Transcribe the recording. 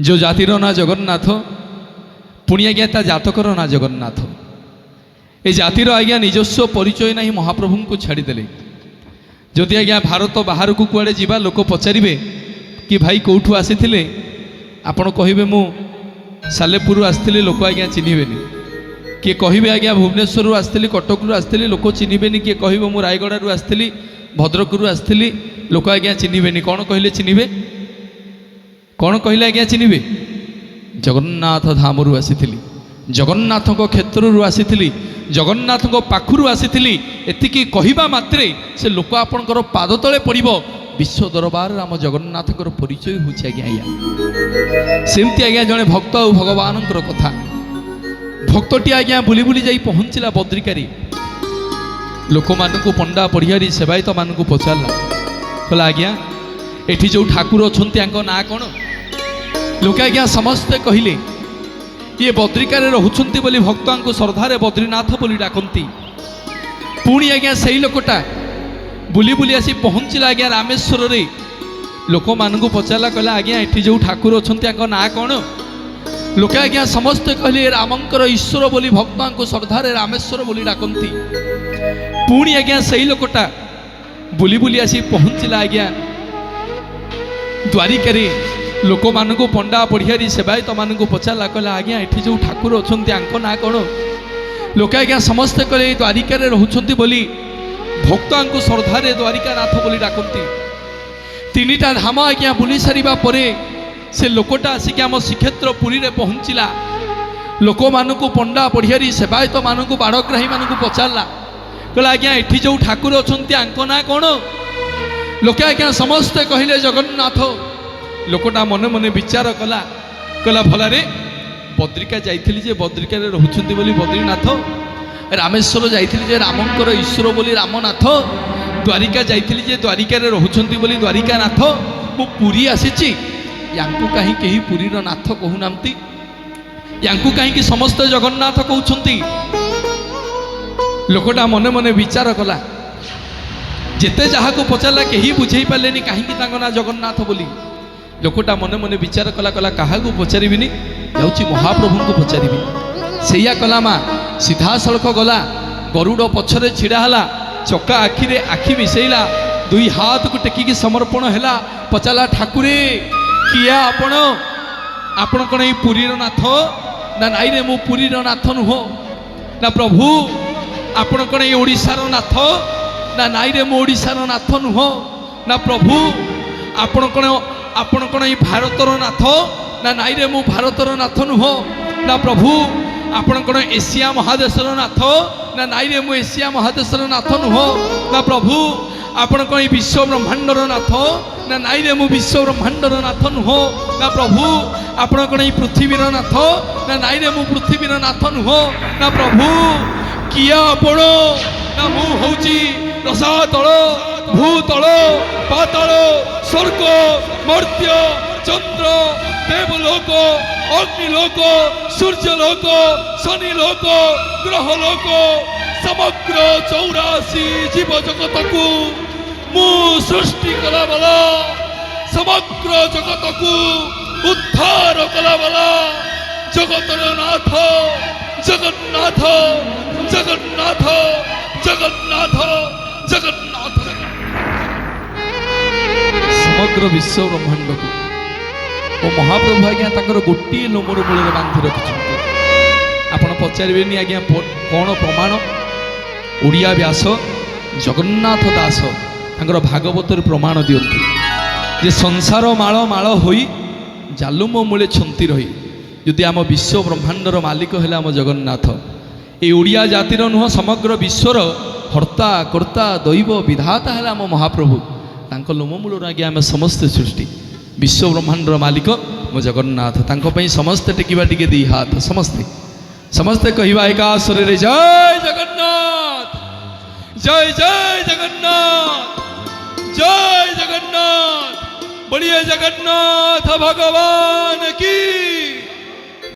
जो जातिर ना जगन्नाथ पुणी आज्ञा ता जातकर ना जगन्नाथ ए जातिर आज्ञा निजस्व परिचय ना महाप्रभु को छाड़ीदे। जदि आज्ञा भारत बाहर को कुआड़े जीवा लोक पचारे कि भाई कौठू आसी आपण कहे मु सालेपुर आसती लोक आज्ञा चिन्हबेनि। किए कहे आज्ञा भुवनेश्वर आसती कटक आसती लोक चिन्हबेनि। किए कह मु रायगड़ू आसती भद्रक आसती लोक आज्ञा चिन्हबेनि। कौन कहले चिन्हबे? कौन कहले आज्ञा चिन्हबे? जगन्नाथ धामरू आसी जगन्नाथ क्षेत्रु आसी जगन्नाथ पाखु आसी एतिकी कहवा मात्रे से लोक आपणकर पाद तले पड़ब विश्व दरबार आम जगन्नाथ परिचय हूँ आज्ञा। सेमती आज्ञा जड़े भक्त और भगवान कथा भक्तटी आज्ञा बुली बुली जाई पहुँचला बद्रिकारी। लोक मानू पंडा पढ़ियारी सेवायत मानू पचारा कहला आज्ञा एठी जो ठाकुर अच्छा ना कौन? लोक आज्ञा समस्ते कहले ये बद्रिकार रोचंती बोली भक्तों को श्रद्धारे बद्रीनाथ बोली डाकती। पुणी आज्ञा से लोकटा बुली बुली आसी पहुँचला आज्ञा रामेश्वर रे। लोक मानू पचारा कहला आज्ञा एठी जो ठाकुर अच्छा ना कौन? लोक आज्ञा समस्ते कहले रामंकर ईश्वर बोली भक्तों को श्रद्धारे रामेश्वर बोली डाकती। पुणी आज्ञा से लोकटा बुली बुली आसी पहुँचला आज्ञा द्वारिका। लोक मानू पंडा पढ़ियारी सेवायत मानू पचारा कहला आज्ञा एठी जो ठाकुर अच्छा ना कौन? लोक आज्ञा समस्ते कहले द्वारिका रोचंती बोली भक्तों को श्रद्धारे द्वारिकानाथ बोली डाकती। तीनिटा धाम आज्ञा बुली सारिबा परे से लोकटा आसिक आम श्रीक्षेत्र पुरी रे पहुँचला। लोक मानू पंडा पढ़ियारी सेवायत मानू बाड़ग्राही मानू पचारा कहला आज्ञा एठी जो ठाकुर अच्छा ना कौन? लोक आज्ञा समस्ते कहले जगन्नाथ। लोकटा मने मने विचार कला कहला भलारे बद्रिका जाइथिली जे बद्रिका रोचंती बोली बद्रीनाथ, रामेश्वर जाइथिली जे रामंकर ईश्वर बोली रामनाथ, द्वारिका जाइथिली जे द्वारिका रोचंती बोली द्वारिकानाथ। मु पुरी आसीची यांकु कहीं केही पुरीर नाथ कहू नांती, यांकु कहीं समस्त जगन्नाथ कहउछंती। लोकटा मने मने विचार कला जेते जहाको पचारला केही बुझेई पालेनी कहीं ना जगन्नाथ बोली। लोकटा मने मने विचार कला कला क्या पचारिनी जाऊँगी महाप्रभु को पचारि से कला माँ सीधा सड़क गला गरुड़ पछरे छिड़ाला चका आखिरे आखि मिसेला दुई हाथ को टेकिकी समर्पण है पचारा ठाकुरे किए आपण आपण कौन ये पुरीर नाथ ना नाई रे मु पुरीर नाथ नुह ना प्रभु आपण कौन ये ओडिशार नाथ ना नाई रे मु ओडिशार नाथ नुह ना प्रभु आपण कौन ये भारतर नाथ ना नाई रे मु भारतर नाथ नुह ना प्रभु आपण कौन एशिया महादेशर नाथ ना नाई रे मु एशिया महादेशर नाथ नुह ना प्रभु आपण कौन विश्व ब्रह्मांडर नाथ ना नाई रे मु विश्व ब्रह्मांडर नाथ नुह ना प्रभु आपण कौन पृथ्वीर नाथ ना नाई रे मु पृथ्वीर नाथ नुह ना प्रभु किया आपण ना मु होची रसातल भूतल पाताल स्वर्ग मर्त्य चंद्र देवलोक अग्निलोक सूर्यलोक शनिलोक ग्रहलोक समग्र 84 जीव जगत को मु सृष्टि कला वाला समग्र जगत को उद्धार कला वाला जगतर नाथ जगन्नाथ जगन्नाथ जगन्नाथ जगन्नाथ समग्र विश्व ब्रह्मांड को ओ महाप्रभु आज्ञा ताकर गोटे लोमर मूल बांधि रखिंट। आपण पचारे आज्ञा कौन प्रमाण? ओडिया व्यास जगन्नाथ दास तांकर भागवत प्रमाण दियंती जे संसार माल माल होई जालुम मूले छंती रही यदि आम विश्व ब्रह्मांडर मालिक है आम जगन्नाथ। ये ओडिया जातिर नुह समग्र विश्वर हर्ता कर्ता दैव विधाता है आम महाप्रभु। तांको लोममूल आज्ञा आम समस्ते सृष्टि विश्व ब्रह्मांडर मालिक मो जगन्नाथ। तांको पई समस्ते टेकिबा टिके दी हाथ समस्ते समस्ते कहवा एका स्वर रे जय जगन्नाथ जय जय जगन्नाथ जय जगन्नाथ बोलिए जगन्नाथ भगवान की।